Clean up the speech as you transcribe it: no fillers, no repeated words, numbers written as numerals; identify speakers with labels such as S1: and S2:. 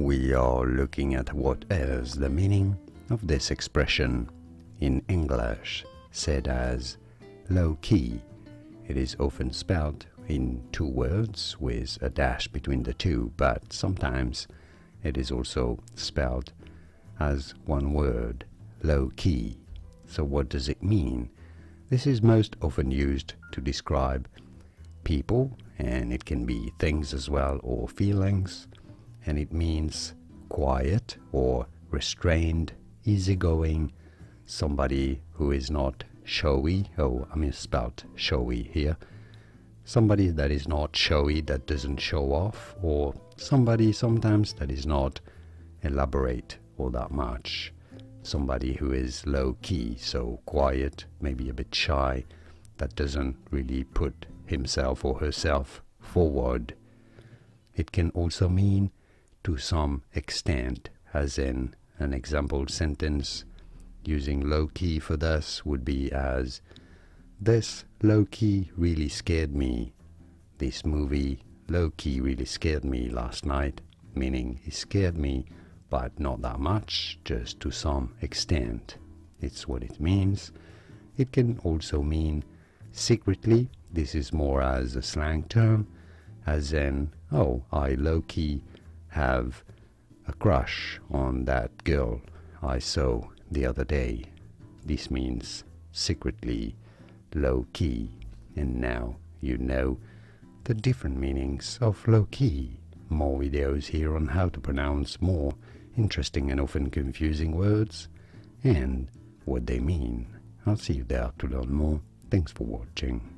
S1: we are looking at what is the meaning of this expression in English, said as low-key. It is often spelled in two words with a dash between the two, but sometimes it is also spelled as one word, low-key. So what does it mean? This is most often used to describe people, and it can be things as well, or feelings, and it means quiet or restrained, easygoing, somebody who is not showy. Oh, I misspelled showy here. Somebody that is not showy, that doesn't show off, or somebody sometimes that is not elaborate all that much. Somebody who is low-key, so quiet, maybe a bit shy, that doesn't really put himself or herself forward. It can also mean to some extent, as in an example sentence using low-key for this would be as, this low-key really scared me. This movie low-key really scared me last night, meaning it scared me, but not that much, just to some extent. It's what it means. It can also mean secretly. This is more as a slang term, as in, oh, I low-key have a crush on that girl I saw the other day. This means secretly, low-key. And now you know the different meanings of low-key. More videos here on how to pronounce more interesting and often confusing words and what they mean. I'll see you there to learn more. Thanks for watching.